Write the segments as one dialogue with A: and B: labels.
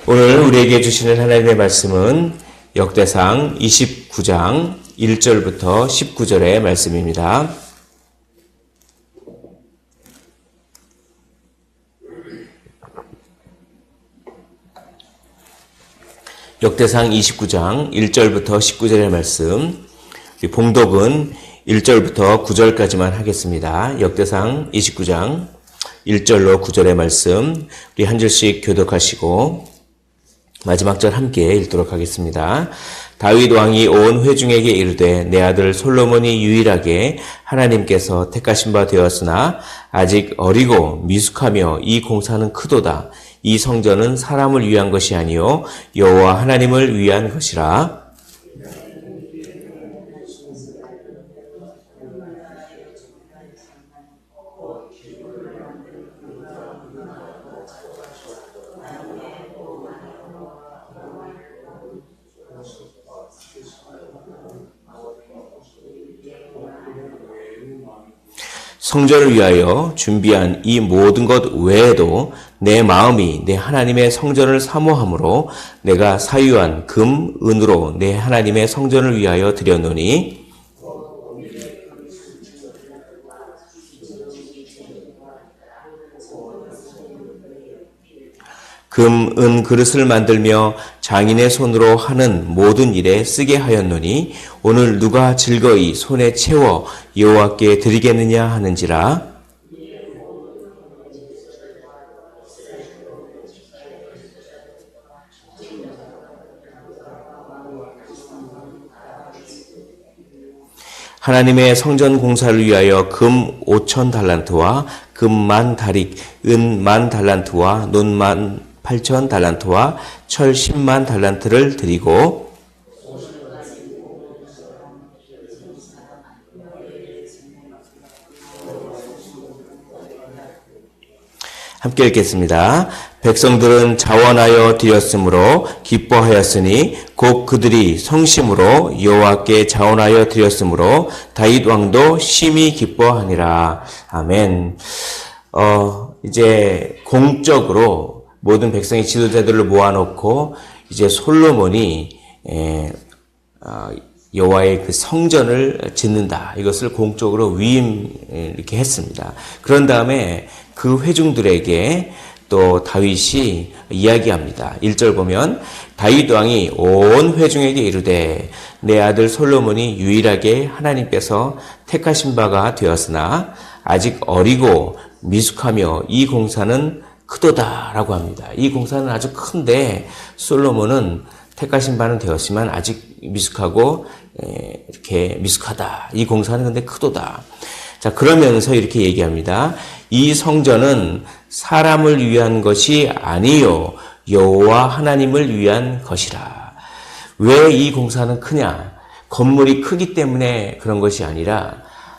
A: 오늘 우리에게 주시는 하나님의 말씀은 역대상 29장 1절부터 19절의 말씀입니다. 역대상 29장 1절부터 19절의 말씀, 봉독은 1절부터 9절까지만 하겠습니다. 역대상 29장 1절로 9절의 말씀, 우리 한 절씩 교독하시고 마지막 절 함께 읽도록 하겠습니다. 다윗 왕이 온 회중에게 이르되 내 아들 솔로몬이 유일하게 하나님께서 택하신 바 되었으나 아직 어리고 미숙하며 이 공사는 크도다. 이 성전은 사람을 위한 것이 아니요 여호와 하나님을 위한 것이라. 성전을 위하여 준비한 이 모든 것 외에도 내 마음이 내 하나님의 성전을 사모함으로 내가 사유한 금, 은으로 내 하나님의 성전을 위하여 드렸노니 금, 은 그릇을 만들며 장인의 손으로 하는 모든 일에 쓰게 하였노니 오늘 누가 즐거이 손에 채워 여호와께 드리겠느냐 하는지라. 하나님의 성전 공사를 위하여 금 5,000달란트와 금 10,000다릭, 은 10,000달란트와 논 18,000달란트와 철 100,000달란트를 드리고 함께 읽겠습니다. 백성들은 자원하여 드렸으므로 기뻐하였으니 곧 그들이 성심으로 여호와께 자원하여 드렸으므로 다윗 왕도 심히 기뻐하니라. 아멘. 이제 공적으로 모든 백성의 지도자들을 모아놓고 이제 솔로몬이 여호와의 그 성전을 짓는다. 이것을 공적으로 위임 이렇게 했습니다. 그런 다음에 그 회중들에게 또 다윗이 이야기합니다. 1절 보면 다윗 왕이 온 회중에게 이르되 내 아들 솔로몬이 유일하게 하나님께서 택하신 바가 되었으나 아직 어리고 미숙하며 이 공사는 크도다라고 합니다. 이 공사는 아주 큰데 솔로몬은 택하신 바는 되었지만 아직 미숙하고 이렇게 미숙하다. 이 공사는 근데 크도다. 자, 그러면서 이렇게 얘기합니다. 이 성전은 사람을 위한 것이 아니요 여호와 하나님을 위한 것이라. 왜 이 공사는 크냐? 건물이 크기 때문에 그런 것이 아니라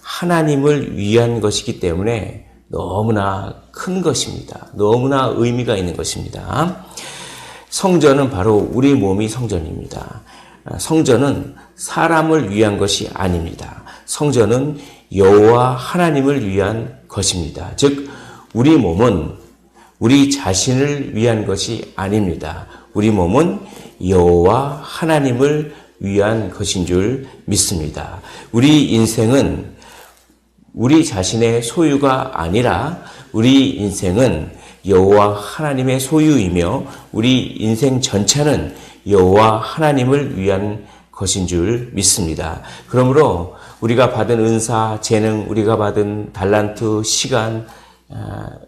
A: 하나님을 위한 것이기 때문에 너무나 큰 것입니다. 너무나 의미가 있는 것입니다. 성전은 바로 우리 몸이 성전입니다. 성전은 사람을 위한 것이 아닙니다. 성전은 여호와 하나님을 위한 것입니다. 즉 우리 몸은 우리 자신을 위한 것이 아닙니다. 우리 몸은 여호와 하나님을 위한 것인 줄 믿습니다. 우리 인생은 우리 자신의 소유가 아니라 우리 인생은 여호와 하나님의 소유이며 우리 인생 전체는 여호와 하나님을 위한 것인 줄 믿습니다. 그러므로 우리가 받은 은사, 재능, 우리가 받은 달란트, 시간,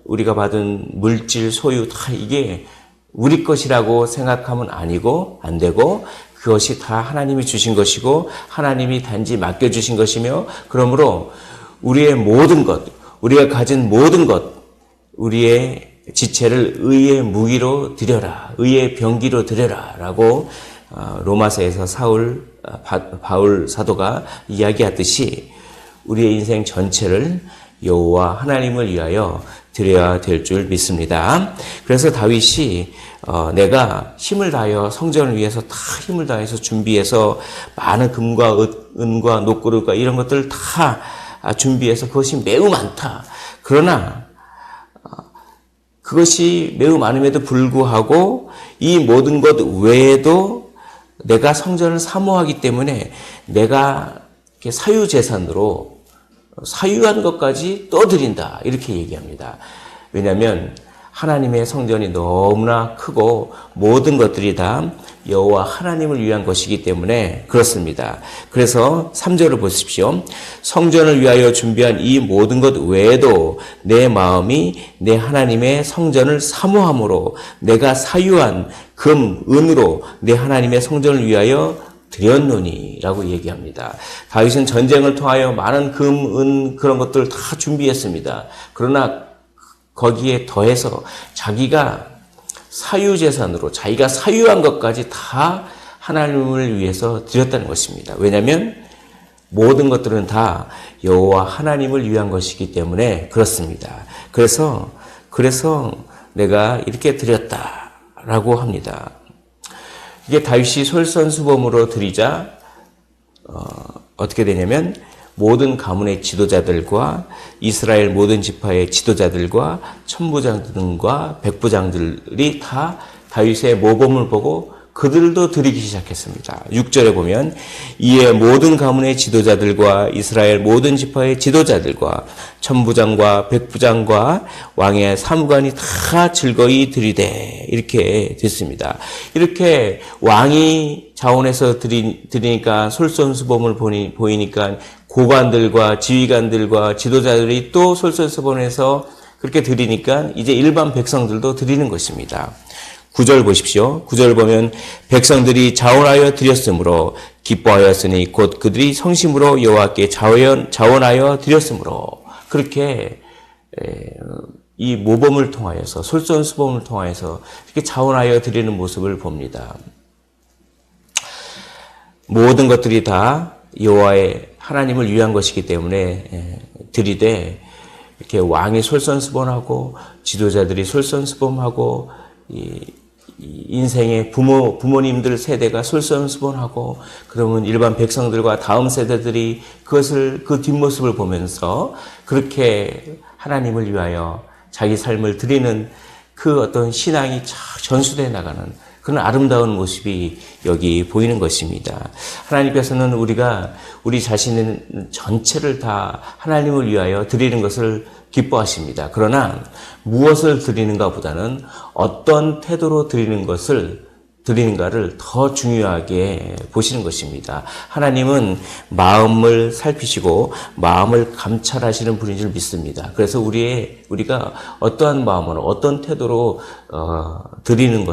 A: 우리가 받은 물질, 소유 다 이게 우리 것이라고 생각하면 아니고 안 되고 그것이 다 하나님이 주신 것이고 하나님이 단지 맡겨주신 것이며 그러므로 우리의 모든 것, 우리가 가진 모든 것, 우리의 지체를 의의 무기로 드려라, 의의 병기로 드려라 라고 로마서에서 바울 사도가 이야기하듯이 우리의 인생 전체를 여호와 하나님을 위하여 드려야 될 줄 믿습니다. 그래서 다윗이 내가 힘을 다하여 성전을 위해서 다 힘을 다해서 준비해서 많은 금과 은과 녹그릇과 이런 것들을 다 준비해서 그것이 매우 많다. 그러나 그것이 매우 많음에도 불구하고 이 모든 것 외에도 내가 성전을 사모하기 때문에 내가 이렇게 사유재산으로 사유한 것까지 떠드린다. 이렇게 얘기합니다. 왜냐하면 하나님의 성전이 너무나 크고 모든 것들이 다 여호와 하나님을 위한 것이기 때문에 그렇습니다. 그래서 3절을 보십시오. 성전을 위하여 준비한 이 모든 것 외에도 내 마음이 내 하나님의 성전을 사모함으로 내가 사유한 금, 은으로 내 하나님의 성전을 위하여 드렸노니 라고 얘기합니다. 다윗은 전쟁을 통하여 많은 금, 은 그런 것들을 다 준비했습니다. 그러나 거기에 더해서 자기가 사유재산으로 자기가 사유한 것까지 다 하나님을 위해서 드렸다는 것입니다. 왜냐하면 모든 것들은 다 여호와 하나님을 위한 것이기 때문에 그렇습니다. 그래서 내가 이렇게 드렸다라고 합니다. 이게 다윗이 솔선수범으로 드리자 어떻게 되냐면 모든 가문의 지도자들과 이스라엘 모든 지파의 지도자들과 천부장들과 백부장들이 다 다윗의 모범을 보고 그들도 드리기 시작했습니다. 6절에 보면 이에 모든 가문의 지도자들과 이스라엘 모든 지파의 지도자들과 천부장과 백부장과 왕의 사무관이 다 즐거이 드리되 이렇게 됐습니다. 이렇게 왕이 자원해서 드리니까 솔선수범을 보이니까 고관들과 지휘관들과 지도자들이 또 솔선수범해서 그렇게 드리니까 이제 일반 백성들도 드리는 것입니다. 9절 보십시오. 9절 보면 백성들이 자원하여 드렸으므로 기뻐하였으니 곧 그들이 성심으로 여호와께 자원하여 드렸으므로 그렇게 이 모범을 통하여서 솔선수범을 통하여서 이렇게 자원하여 드리는 모습을 봅니다. 모든 것들이 다 여호와의 하나님을 위한 것이기 때문에 드리되 이렇게 왕이 솔선수범하고 지도자들이 솔선수범하고 인생의 부모님들 세대가 솔선수범하고 그러면 일반 백성들과 다음 세대들이 그 뒷모습을 보면서 그렇게 하나님을 위하여 자기 삶을 드리는 그 어떤 신앙이 전수되어 나가는 그런 아름다운 모습이 여기 보이는 것입니다. 하나님께서는 우리 자신의 전체를 다 하나님을 위하여 드리는 것을 기뻐하십니다. 그러나 무엇을 드리는가 보다는 어떤 태도로 드리는가를 더 중요하게 보시는 것입니다. 하나님은 마음을 살피시고 마음을 감찰하시는 분인 줄 믿습니다. 그래서 우리가 어떠한 마음으로 어떤 태도로 드리는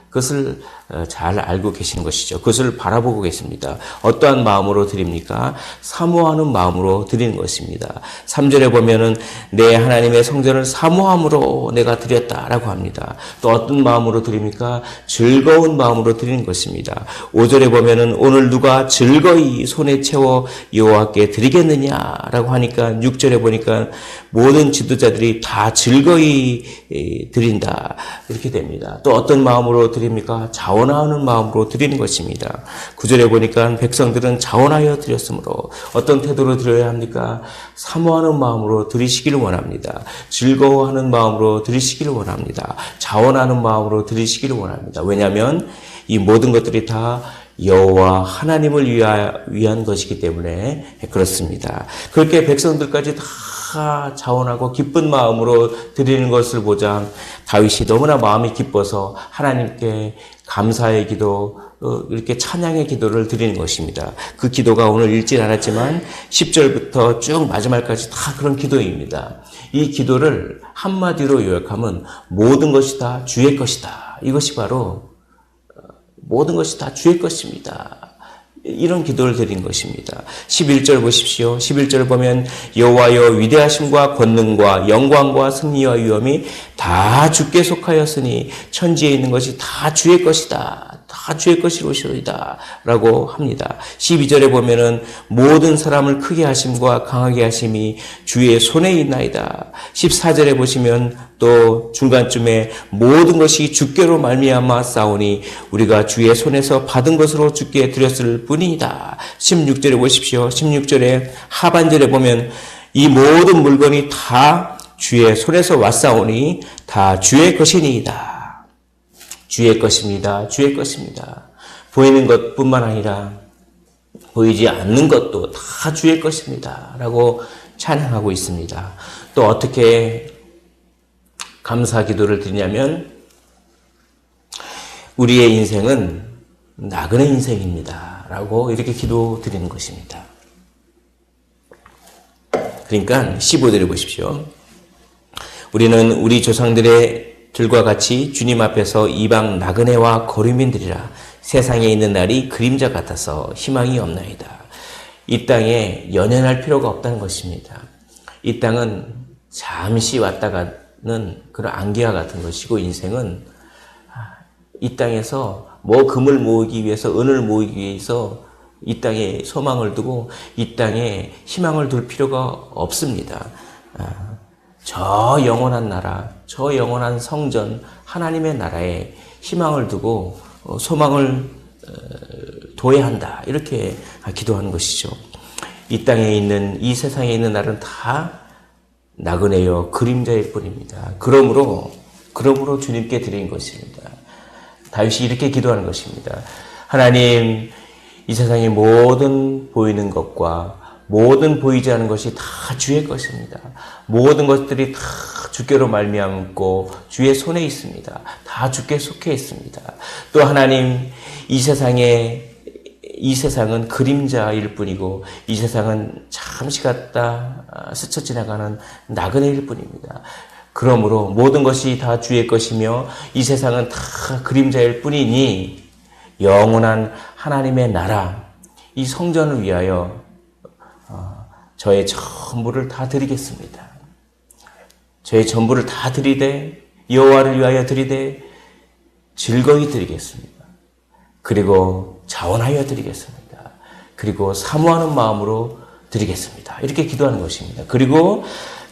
A: 그것을 잘 알고 계시는 것이죠. 그것을 바라보고 계십니다. 어떠한 마음으로 드립니까? 사모하는 마음으로 드리는 것입니다. 3절에 보면은 내 하나님의 성전을 사모함으로 내가 드렸다라고 합니다. 또 어떤 마음으로 드립니까? 즐거운 마음으로 드리는 것입니다. 5절에 보면은 오늘 누가 즐거이 손에 채워 여호와께 드리겠느냐라고 하니까 6절에 보니까 모든 지도자들이 다 즐거이 드린다 이렇게 됩니다. 또 어떤 마음으로 드립니까? 자원하는 마음으로 드리는 것입니다. 9절에 보니까 백성들은 자원하여 드렸으므로 어떤 태도로 드려야 합니까? 사모하는 마음으로 드리시기를 원합니다. 즐거워하는 마음으로 드리시기를 원합니다. 자원하는 마음으로 드리시기를 원합니다. 왜냐하면 이 모든 것들이 다 여호와 하나님을 위한 것이기 때문에 그렇습니다. 그렇게 백성들까지 다 자원하고 기쁜 마음으로 드리는 것을 보자 다윗이 너무나 마음이 기뻐서 하나님께 감사의 기도, 이렇게 찬양의 기도를 드리는 것입니다. 그 기도가 오늘 읽진 않았지만 10절부터 쭉 마지막까지 다 그런 기도입니다. 이 기도를 한마디로 요약하면 모든 것이 다 주의 것이다. 이것이 바로 모든 것이 다 주의 것입니다. 이런 기도를 드린 것입니다. 11절 보십시오. 11절 보면 여호와여 위대하심과 권능과 영광과 승리와 위엄이 다 주께 속하였으니 천지에 있는 것이 다 주의 것이다. 다 주의 것이로소이다 라고 합니다. 12절에 보면은 모든 사람을 크게 하심과 강하게 하심이 주의 손에 있나이다. 14절에 보시면 또 중간쯤에 모든 것이 주께로 말미암아 싸우니 우리가 주의 손에서 받은 것으로 주께 드렸을 뿐이다. 16절에 보십시오. 16절에 하반절에 보면 이 모든 물건이 다 주의 손에서 왔사오니 다 주의 것이니이다. 주의 것입니다. 주의 것입니다. 보이는 것뿐만 아니라 보이지 않는 것도 다 주의 것입니다. 라고 찬양하고 있습니다. 또 어떻게 감사 기도를 드리냐면 우리의 인생은 나그네 인생입니다. 라고 이렇게 기도 드리는 것입니다. 그러니까 15절을 보십시오. 우리는 우리 조상들과 같이 주님 앞에서 이방 나그네와 거류민들이라 세상에 있는 날이 그림자 같아서 희망이 없나이다. 이 땅에 연연할 필요가 없다는 것입니다. 이 땅은 잠시 왔다가는 그런 안개와 같은 것이고 인생은 이 땅에서 금을 모으기 위해서 은을 모으기 위해서 이 땅에 소망을 두고 이 땅에 희망을 둘 필요가 없습니다. 저 영원한 나라, 저 영원한 성전 하나님의 나라에 희망을 두고 소망을 둬야 한다. 이렇게 기도하는 것이죠. 이 땅에 있는 이 세상에 있는 날은 다 나그네요 그림자일 뿐입니다. 그러므로 주님께 드린 것입니다. 다윗이 이렇게 기도하는 것입니다. 하나님, 이 세상의 모든 보이는 것과 모든 보이지 않는 것이 다 주의 것입니다. 모든 것들이 다 주께로 말미암고 주의 손에 있습니다. 다 주께 속해 있습니다. 또 하나님, 이 세상은 그림자일 뿐이고 이 세상은 잠시 갔다 스쳐 지나가는 나그네일 뿐입니다. 그러므로 모든 것이 다 주의 것이며 이 세상은 다 그림자일 뿐이니 영원한 하나님의 나라, 이 성전을 위하여 저의 전부를 다 드리겠습니다. 저의 전부를 다 드리되 여호와를 위하여 드리되 즐거이 드리겠습니다. 그리고 자원하여 드리겠습니다. 그리고 사모하는 마음으로 드리겠습니다. 이렇게 기도하는 것입니다. 그리고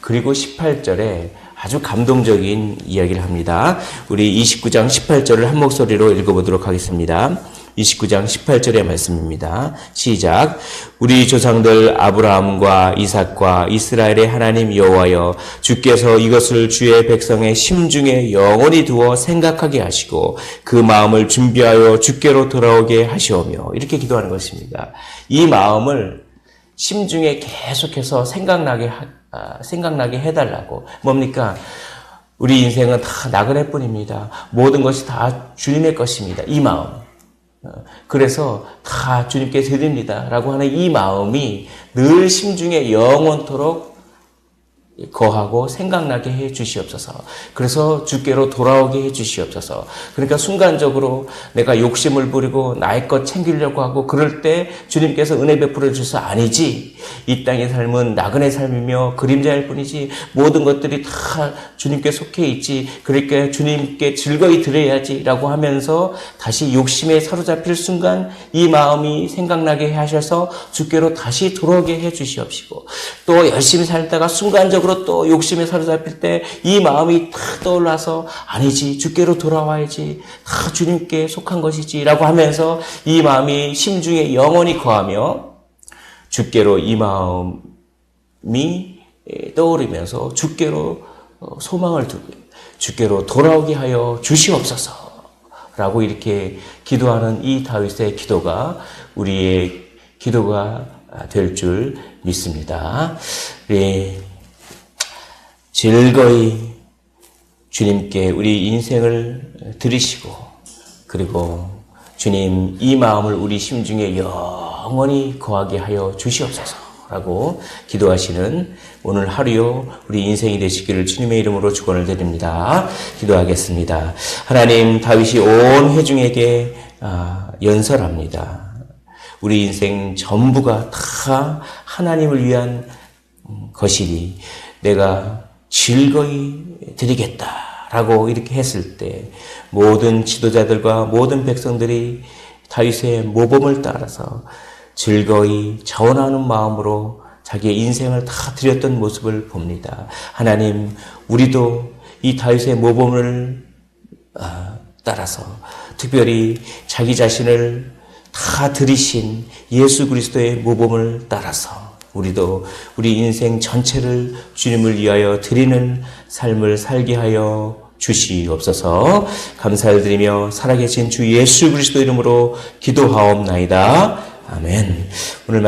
A: 18절에 아주 감동적인 이야기를 합니다. 우리 29장 18절을 한 목소리로 읽어보도록 하겠습니다. 29장 18절의 말씀입니다. 시작. 우리 조상들 아브라함과 이삭과 이스라엘의 하나님 여호와여, 주께서 이것을 주의 백성의 심중에 영원히 두어 생각하게 하시고 그 마음을 준비하여 주께로 돌아오게 하시오며, 이렇게 기도하는 것입니다. 이 마음을 심중에 계속해서 생각나게 해달라고. 뭡니까? 우리 인생은 다 나그네뿐입니다. 모든 것이 다 주님의 것입니다. 이 마음. 그래서 다 주님께 드립니다. 라고 하는 이 마음이 늘 심중에 영원토록 거하고 생각나게 해 주시옵소서. 그래서 주께로 돌아오게 해 주시옵소서. 그러니까 순간적으로 내가 욕심을 부리고 나의 것 챙기려고 하고 그럴 때 주님께서 은혜 베풀어 주셔서 아니지. 이 땅의 삶은 나그네 삶이며 그림자일 뿐이지. 모든 것들이 다 주님께 속해 있지. 그러니까 주님께 즐거이 드려야지 라고 하면서 다시 욕심에 사로잡힐 순간 이 마음이 생각나게 하셔서 주께로 다시 돌아오게 해 주시옵시고, 또 열심히 살다가 순간적으로 또 욕심에 사로잡힐 때 이 마음이 탁 떠올라서 아니지, 주께로 돌아와야지, 다 주님께 속한 것이지 라고 하면서 이 마음이 심중에 영원히 거하며 주께로 이 마음이 떠오르면서 주께로 소망을 두고 주께로 돌아오게 하여 주시옵소서 라고 이렇게 기도하는 이 다윗의 기도가 우리의 기도가 될 줄 믿습니다. 네. 즐거이 주님께 우리 인생을 드리시고, 그리고 주님 이 마음을 우리 심중에 영원히 거하게 하여 주시옵소서라고 기도하시는 오늘 하루요 우리 인생이 되시기를 주님의 이름으로 축원을 드립니다. 기도하겠습니다. 하나님, 다윗이 온 회중에게 연설합니다. 우리 인생 전부가 다 하나님을 위한 것이니 내가 즐거이 드리겠다라고 이렇게 했을 때 모든 지도자들과 모든 백성들이 다윗의 모범을 따라서 즐거이 자원하는 마음으로 자기의 인생을 다 드렸던 모습을 봅니다. 하나님, 우리도 이 다윗의 모범을 따라서 특별히 자기 자신을 다 드리신 예수 그리스도의 모범을 따라서 우리도 우리 인생 전체를 주님을 위하여 드리는 삶을 살게 하여 주시옵소서. 감사를 드리며 살아계신 주 예수 그리스도 이름으로 기도하옵나이다. 아멘. 오늘